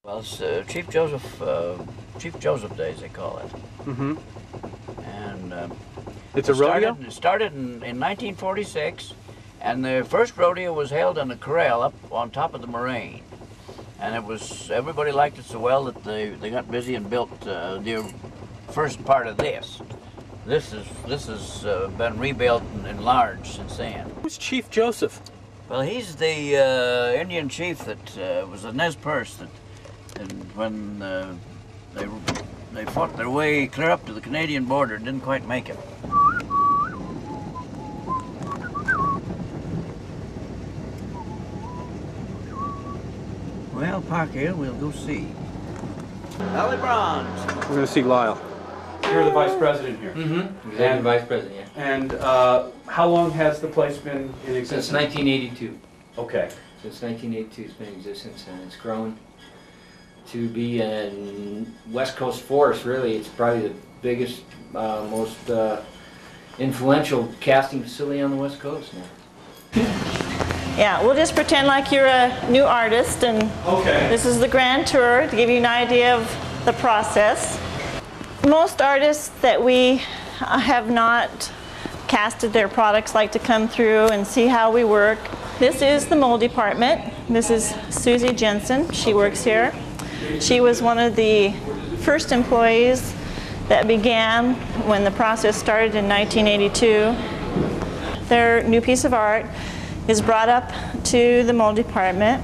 Well, it's Chief Joseph Days, they call it. Mm-hmm. And it's a rodeo? It started in 1946, and the first rodeo was held in a corral up on top of the moraine. And everybody liked it so well that they got busy and built the first part of this. This has been rebuilt and enlarged since then. Who's Chief Joseph? Well, he's the Indian chief that was a Nez Perce that, when they fought their way clear up to the Canadian border and didn't quite make it. Well, Parker, we'll go see. Valley Bronze. We're going to see Lyle. You're the vice president here. Mm-hmm. Executive vice president, yeah. And how long has the place been in existence? Since 1982. Okay. Since 1982 it's been in existence, and it's grown to be a West Coast force, really. It's probably the biggest, most influential casting facility on the West Coast now. Yeah, we'll just pretend like you're a new artist, and this is the grand tour to give you an idea of the process. Most artists that we have not casted their products like to come through and see how we work. This is the mold department. This is Susie Jensen. She works here. She was one of the first employees that began when the process started in 1982. Their new piece of art is brought up to the mold department,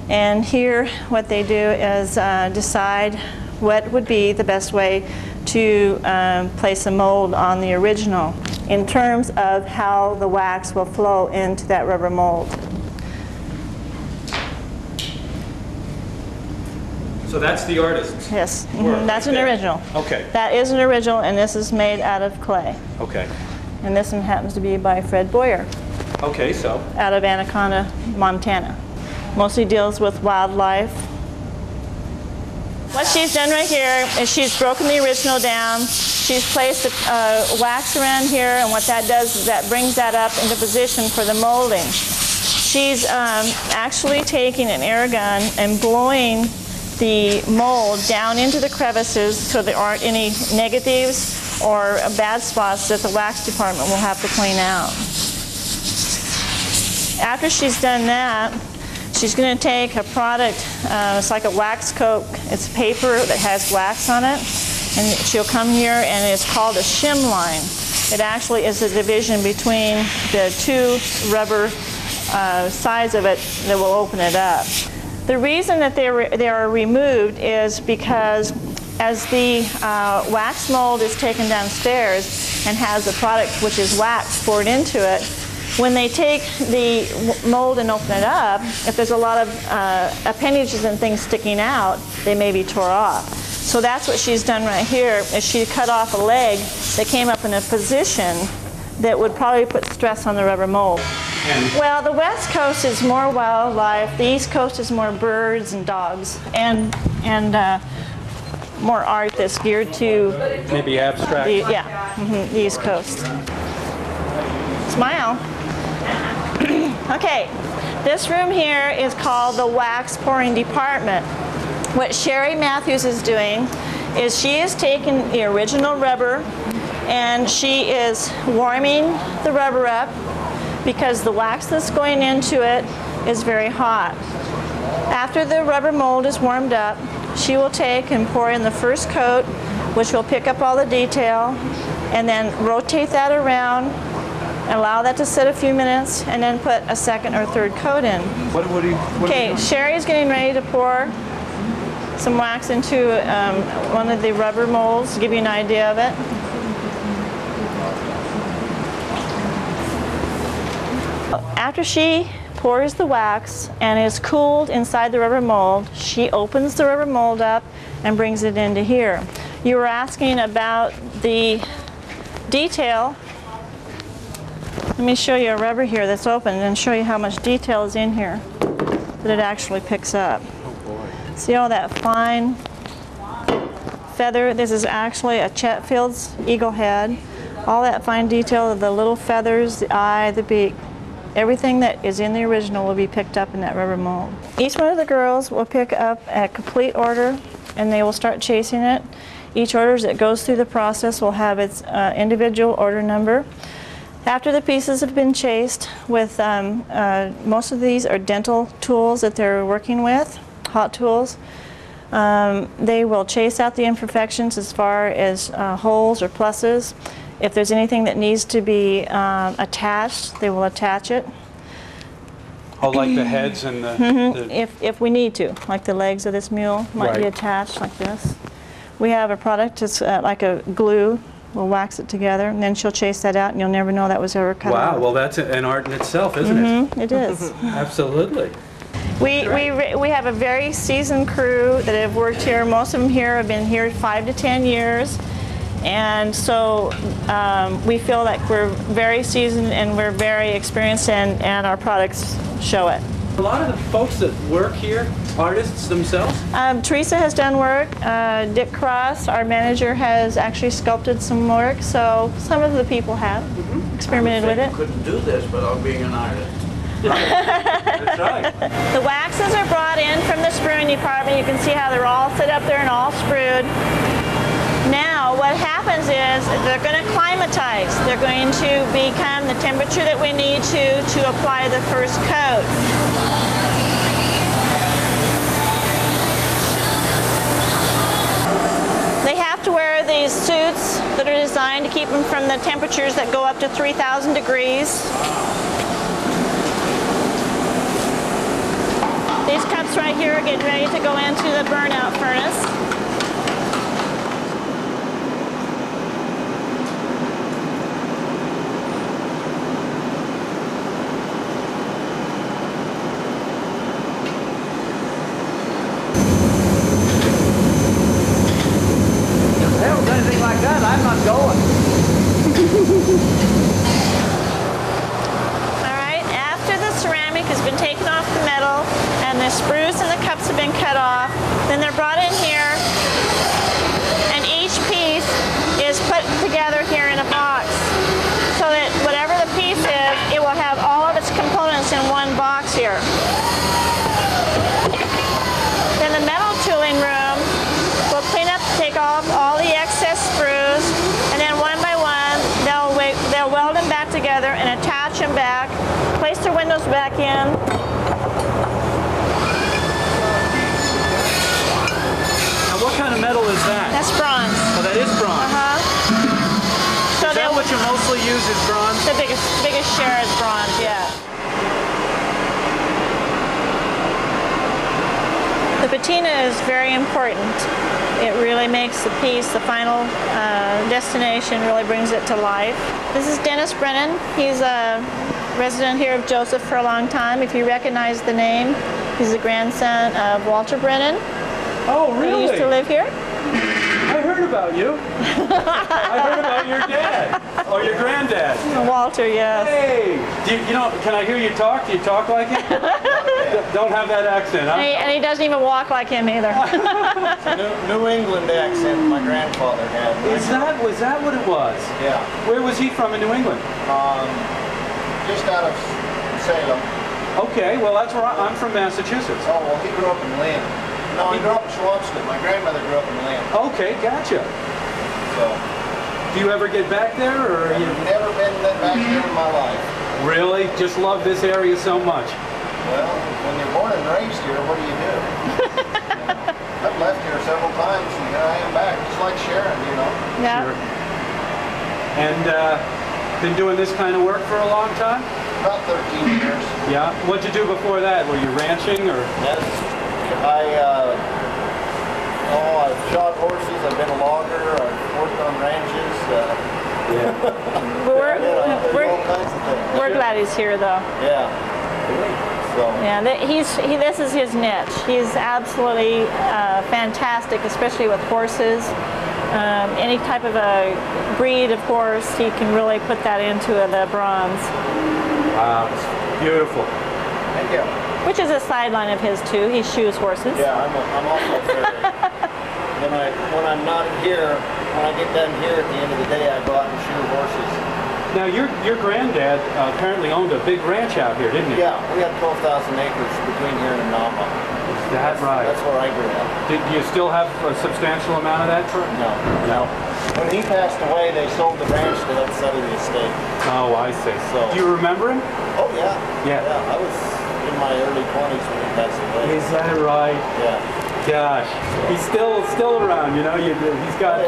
and here what they do is decide what would be the best way to place a mold on the original in terms of how the wax will flow into that rubber mold. So that's the artist's Yes, work that's right an there. original. Okay. That is an original, and this is made out of clay. Okay. And this one happens to be by Fred Boyer. Okay, so? Out of Anaconda, Montana. Mostly deals with wildlife. What she's done right here is she's broken the original down. She's placed wax around here, and what that does is that brings that up into position for the molding. She's actually taking an air gun and blowing the mold down into the crevices so there aren't any negatives or bad spots that the wax department will have to clean out. After she's done that, she's going to take a product, it's like a wax coat. It's paper that has wax on it, and she'll come here, and it's called a shim line. It actually is a division between the two rubber sides of it that will open it up. The reason that they are removed is because as the wax mold is taken downstairs and has the product, which is wax, poured into it, when they take the mold and open it up, if there's a lot of appendages and things sticking out, they may be tore off. So that's what she's done right here, is she cut off a leg that came up in a position that would probably put stress on the rubber mold. Well, the West Coast is more wildlife. The East Coast is more birds and dogs, and more art that's geared to maybe abstract. The East Coast. Smile. Okay, this room here is called the wax pouring department. What Sherry Matthews is doing is she is taking the original rubber and she is warming the rubber up because the wax that's going into it is very hot. After the rubber mold is warmed up, she will take and pour in the first coat, which will pick up all the detail, and then rotate that around, allow that to sit a few minutes, and then put a second or third coat in. Okay, Sherry's getting ready to pour some wax into one of the rubber molds to give you an idea of it. After she pours the wax and is cooled inside the rubber mold, she opens the rubber mold up and brings it into here. You were asking about the detail. Let me show you a rubber here that's open and show you how much detail is in here that it actually picks up. Oh boy. See all that fine feather? This is actually a Chetfield's eagle head. All that fine detail of the little feathers, the eye, the beak. Everything that is in the original will be picked up in that rubber mold. Each one of the girls will pick up a complete order and they will start chasing it. Each order that goes through the process will have its individual order number. After the pieces have been chased with, most of these are dental tools that they're working with, hot tools. They will chase out the imperfections as far as holes or pluses. If there's anything that needs to be attached, they will attach it. Oh, like the heads and the... If we need to, like the legs of this mule might be Right. attached like this. We have a product that's like a glue. We'll wax it together, and then she'll chase that out, and you'll never know that was ever cut Wow, out. well that's an art in itself, isn't it? It is. Absolutely. We have a very seasoned crew that have worked here. Most of them here have been here 5 to 10 years. And so we feel like we're very seasoned and we're very experienced, and our products show it. A lot of the folks that work here, artists themselves? Teresa has done work. Dick Cross, our manager, has actually sculpted some work. So some of the people have experimented with it. Couldn't do this without being an artist. That's right. The waxes are brought in from the spruing department. You can see how they're all set up there and all sprued. Now what happens is they're going to climatize. They're going to become the temperature that we need to apply the first coat. They have to wear these suits that are designed to keep them from the temperatures that go up to 3,000 degrees. These cups right here are getting ready to go into the burnout furnace. Anything like that, I'm not going. All right, after the ceramic has been taken off the metal and the sprues and the cups have been cut off, then they're brought in here and each piece is put together here in a box so that whatever the piece is, it will have all of its components in one box here. Then the metal tooling room will clean up, take off all the excess sprues, and then one by one they'll weld them back together and attach them back, place their windows back in. Now what kind of metal is that? That's bronze. Oh, that is bronze. So Is that what you mostly use is bronze? the biggest share is bronze, yeah. The patina is very important. It really makes the piece, the final destination, really brings it to life. This is Dennis Brennan. He's a resident here of Joseph for a long time. If you recognize the name, he's the grandson of Walter Brennan. Oh, He really? used to live here. I heard about you. I heard about your dad or your granddad. Walter, yes. Hey, you know, can I hear you talk? Do you talk like him? Don't have that accent, huh? And he doesn't even walk like him either. New England accent my grandfather had. Was that what it was? Yeah. Where was he from in New England? Just out of Salem. Okay, well that's where I'm from, Massachusetts. Oh, well, he grew up in Lynn. No, he grew up in Schwarzschild. My grandmother grew up in Lynn. Okay, gotcha. So, Do you ever get back there, or are you... never been back here in my life. Really? Just love this area so much? Well, when you're born and raised here, what do you do? I've left here several times, and here I am back, just like Sharon, you know. Yeah. Sure. And been doing this kind of work for a long time? About 13 years. Yeah. What'd you do before that? Were you ranching, or...? I've shot horses, I've been a logger, I've worked on ranches. But all kinds of things. we're glad he's here, though. Yeah. So, Yeah, this is his niche. He's absolutely fantastic, especially with horses. Any type of a breed of horse, he can really put that into the bronze. Wow, it's beautiful. thank you. Which is a sideline of his too. He shoes horses. Yeah, I'm also very. when I'm not here, when I get done here at the end of the day, I go out and shoot horses. Now, your granddad apparently owned a big ranch out here, didn't he? Yeah, we had 12,000 acres between here and Napa. Is that right? That's where I grew up. Do you still have a substantial amount of that? No. When he passed away, they sold the ranch to help settle the estate. Oh, I see. So, do you remember him? oh, yeah. Yeah. I was in my early 20s when he passed away. Is that right? Yeah. Gosh, he's still around, you know. He's got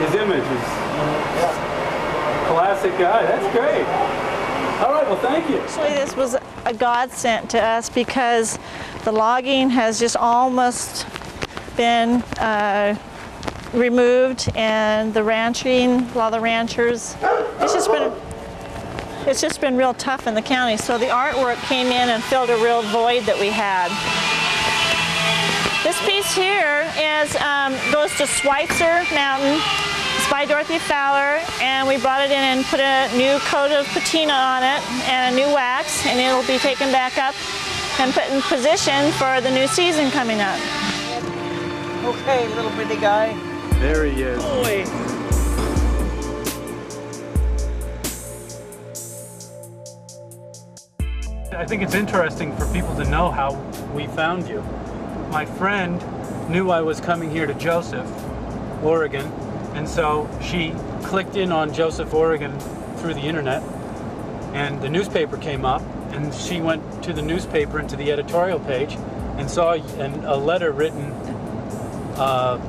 his image is classic guy. That's great. All right, well, thank you. Actually, this was a godsend to us because the logging has just almost been removed, and the ranching, a lot of the ranchers, it's just been real tough in the county. So the artwork came in and filled a real void that we had. This piece here goes to Schweitzer Mountain. It's by Dorothy Fowler, and we brought it in and put a new coat of patina on it and a new wax, and it'll be taken back up and put in position for the new season coming up. Okay, little bitty guy. There he is. Boy. I think it's interesting for people to know how we found you. My friend knew I was coming here to Joseph, Oregon, and so she clicked in on Joseph, Oregon through the internet, and the newspaper came up, and she went to the newspaper and to the editorial page and saw a letter written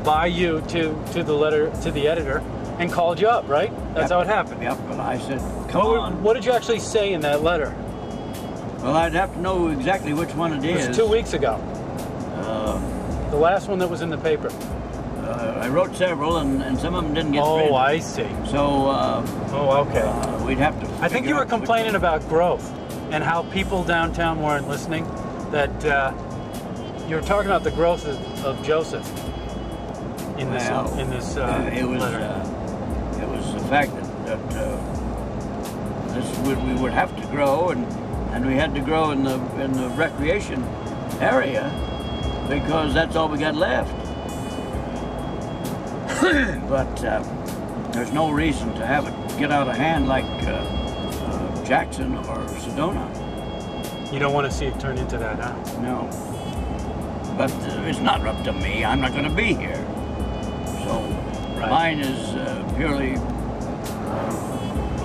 by you to the editor, and called you up, right? That's how it happened. Yep, and I said, come on. What did you actually say in that letter? Well, I'd have to know exactly which one it is. It was 2 weeks ago. The last one that was in the paper. I wrote several, and some of them didn't get printed. Oh, I see. So, okay. We'd have to. I think you were complaining about growth and how people downtown weren't listening. That you were talking about the growth of Joseph in this letter. It was the fact that we would have to grow, and we had to grow in the recreation area because that's all we got left. But there's no reason to have it get out of hand like Jackson or Sedona. You don't want to see it turn into that, huh? No. But it's not up to me. I'm not going to be here. So mine is purely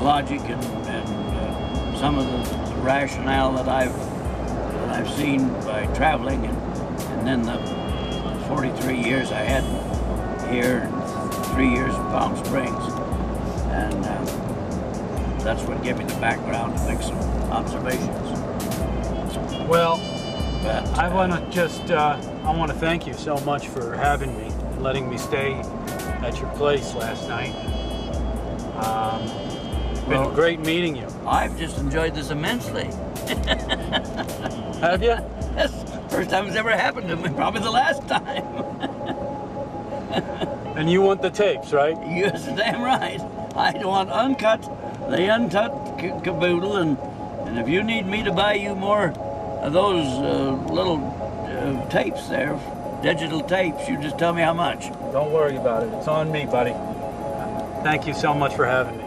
logic and some of the rationale that I've seen by traveling, and then the 43 years I had here, 3 years in Palm Springs, and that's what gave me the background to make some observations. Well, but I want to thank you so much for having me and letting me stay at your place last night. It's been great meeting you. I've just enjoyed this immensely. Have you? That's the first time it's ever happened to me, probably the last time. And you want the tapes, right? You're damn right. I want the uncut caboodle, and if you need me to buy you more of those little tapes there, digital tapes, you just tell me how much. Don't worry about it. It's on me, buddy. Thank you so much for having me.